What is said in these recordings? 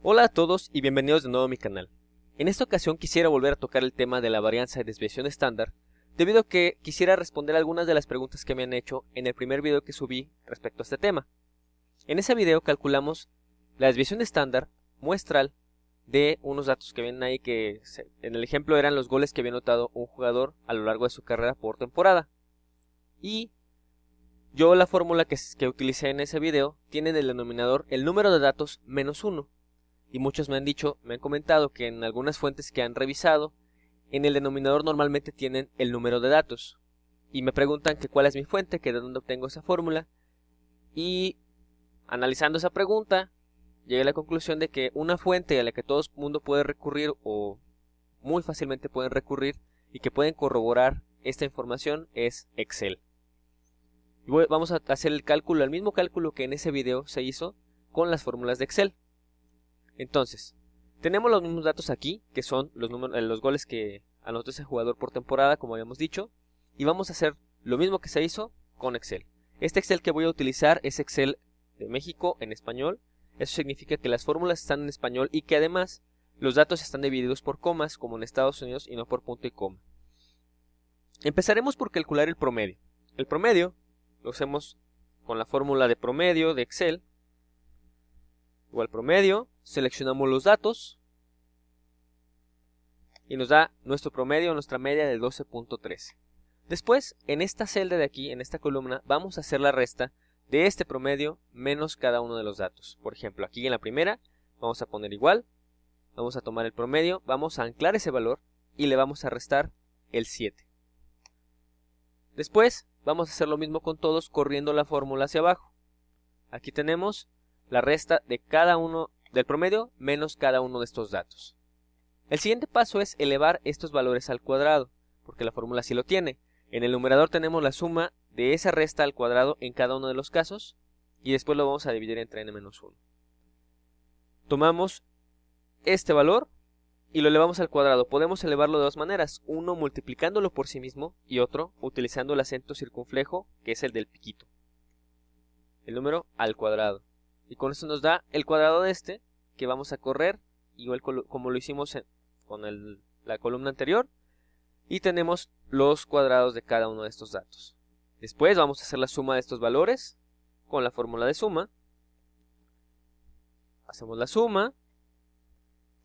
Hola a todos y bienvenidos de nuevo a mi canal. En esta ocasión quisiera volver a tocar el tema de la varianza y desviación estándar, debido a que quisiera responder algunas de las preguntas que me han hecho en el primer video que subí respecto a este tema. En ese video calculamos la desviación estándar muestral de unos datos que vienen ahí que en el ejemplo eran los goles que había anotado un jugador a lo largo de su carrera por temporada. Y yo la fórmula que utilicé en ese video tiene en el denominador el número de datos menos 1. Y muchos me han comentado que en algunas fuentes que han revisado, en el denominador normalmente tienen el número de datos. Y me preguntan que cuál es mi fuente, que de dónde obtengo esa fórmula. Y analizando esa pregunta, llegué a la conclusión de que una fuente a la que todo el mundo puede recurrir o muy fácilmente pueden recurrir y que pueden corroborar esta información es Excel. Y vamos a hacer el mismo cálculo que en ese video se hizo con las fórmulas de Excel. Entonces, tenemos los mismos datos aquí, que son los goles que anotó ese jugador por temporada, como habíamos dicho, y vamos a hacer lo mismo que se hizo con Excel. Este Excel que voy a utilizar es Excel de México en español. Eso significa que las fórmulas están en español y que además los datos están divididos por comas, como en Estados Unidos, y no por punto y coma. Empezaremos por calcular el promedio. El promedio lo hacemos con la fórmula de promedio de Excel. Igual promedio, seleccionamos los datos y nos da nuestro promedio, nuestra media de 12.13. Después, en esta celda de aquí, en esta columna, vamos a hacer la resta de este promedio menos cada uno de los datos. Por ejemplo, aquí en la primera vamos a poner igual, vamos a tomar el promedio, vamos a anclar ese valor y le vamos a restar el 7. Después, vamos a hacer lo mismo con todos corriendo la fórmula hacia abajo. Aquí tenemos la resta de cada uno del promedio menos cada uno de estos datos. El siguiente paso es elevar estos valores al cuadrado, porque la fórmula sí lo tiene. En el numerador tenemos la suma de esa resta al cuadrado en cada uno de los casos, y después lo vamos a dividir entre n-1. Tomamos este valor y lo elevamos al cuadrado. Podemos elevarlo de dos maneras, uno multiplicándolo por sí mismo y otro utilizando el acento circunflejo, que es el del piquito. El número al cuadrado. Y con esto nos da el cuadrado de este, que vamos a correr, igual como lo hicimos con la columna anterior. Y tenemos los cuadrados de cada uno de estos datos. Después vamos a hacer la suma de estos valores con la fórmula de suma. Hacemos la suma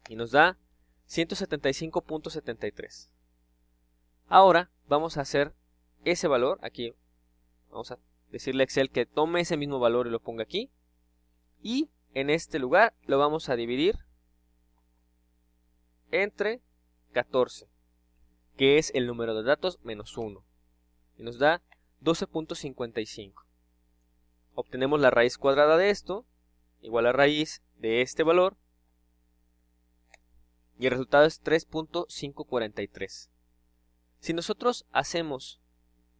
y nos da 175.73. Ahora vamos a hacer ese valor, aquí vamos a decirle a Excel que tome ese mismo valor y lo ponga aquí. Y en este lugar lo vamos a dividir entre 14, que es el número de datos menos 1. Y nos da 12.55. Obtenemos la raíz cuadrada de esto, igual a raíz de este valor. Y el resultado es 3.543. Si nosotros hacemos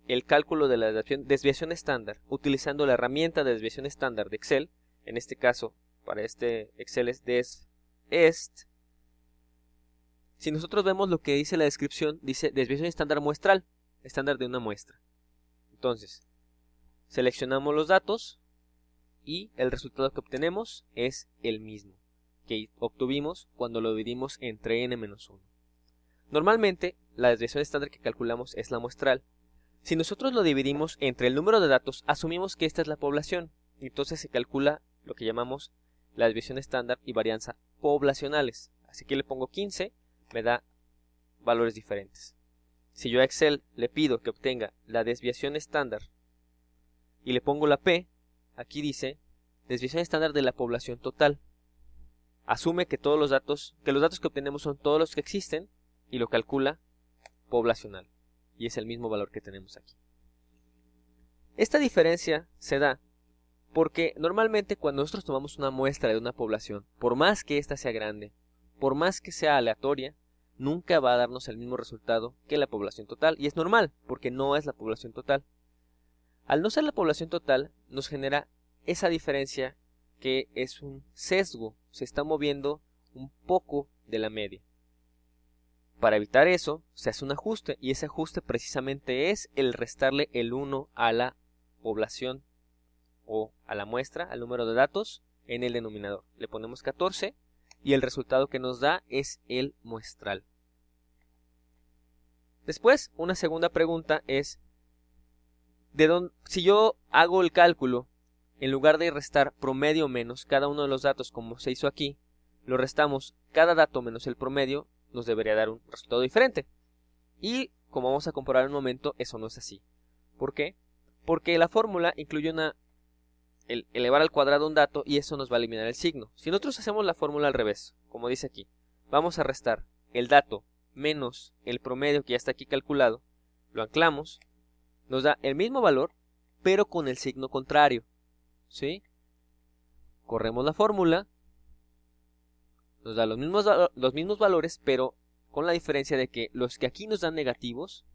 el cálculo de la desviación estándar utilizando la herramienta de desviación estándar de Excel, en este caso, para este Excel es desest. Si nosotros vemos lo que dice la descripción, dice desviación estándar muestral, estándar de una muestra. Entonces, seleccionamos los datos y el resultado que obtenemos es el mismo que obtuvimos cuando lo dividimos entre n-1. Normalmente, la desviación estándar que calculamos es la muestral. Si nosotros lo dividimos entre el número de datos, asumimos que esta es la población. Entonces se calcula lo que llamamos la desviación estándar y varianza poblacionales. Así que le pongo 15, me da valores diferentes. Si yo a Excel le pido que obtenga la desviación estándar y le pongo la P, aquí dice desviación estándar de la población total. Asume que los datos que obtenemos son todos los que existen y lo calcula poblacional. Y es el mismo valor que tenemos aquí. Esta diferencia se da porque normalmente cuando nosotros tomamos una muestra de una población, por más que ésta sea grande, por más que sea aleatoria, nunca va a darnos el mismo resultado que la población total. Y es normal, porque no es la población total. Al no ser la población total, nos genera esa diferencia que es un sesgo. Se está moviendo un poco de la media. Para evitar eso, se hace un ajuste, y ese ajuste precisamente es el restarle el 1 a la población o a la muestra, al número de datos, en el denominador. Le ponemos 14 y el resultado que nos da es el muestral. Después, una segunda pregunta es, si yo hago el cálculo, en lugar de restar promedio menos cada uno de los datos como se hizo aquí, lo restamos cada dato menos el promedio, nos debería dar un resultado diferente. Y como vamos a comprobar en un momento, eso no es así. ¿Por qué? Porque la fórmula incluye el elevar al cuadrado un dato y eso nos va a eliminar el signo. Si nosotros hacemos la fórmula al revés, como dice aquí, vamos a restar el dato menos el promedio que ya está aquí calculado, lo anclamos, nos da el mismo valor, pero con el signo contrario. ¿Sí? Corremos la fórmula, nos da los mismos valores, pero con la diferencia de que los que aquí nos dan negativos,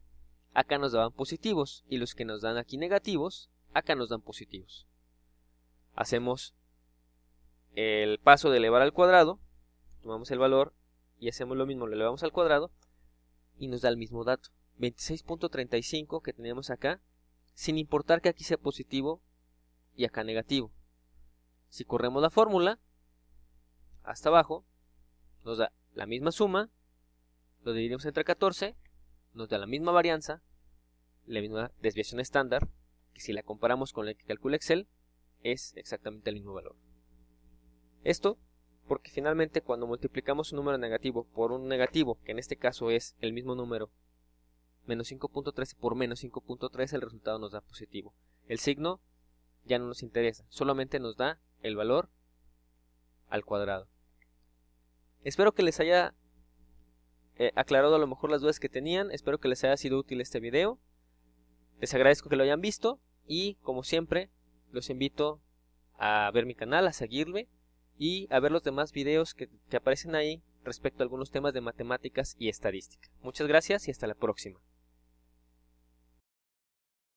acá nos daban positivos, y los que nos dan aquí negativos, acá nos dan positivos. Hacemos el paso de elevar al cuadrado, tomamos el valor y hacemos lo mismo, lo elevamos al cuadrado y nos da el mismo dato, 26.35 que teníamos acá, sin importar que aquí sea positivo y acá negativo. Si corremos la fórmula hasta abajo, nos da la misma suma, lo dividimos entre 14, nos da la misma varianza, la misma desviación estándar, que si la comparamos con la que calcula Excel, es exactamente el mismo valor. Esto porque finalmente cuando multiplicamos un número negativo por un negativo, que en este caso es el mismo número, menos 5.13 por menos 5.13, el resultado nos da positivo. El signo ya no nos interesa, solamente nos da el valor al cuadrado. Espero que les haya aclarado a lo mejor las dudas que tenían, espero que les haya sido útil este video. Les agradezco que lo hayan visto y como siempre los invito a ver mi canal, a seguirme y a ver los demás videos que aparecen ahí respecto a algunos temas de matemáticas y estadística. Muchas gracias y hasta la próxima.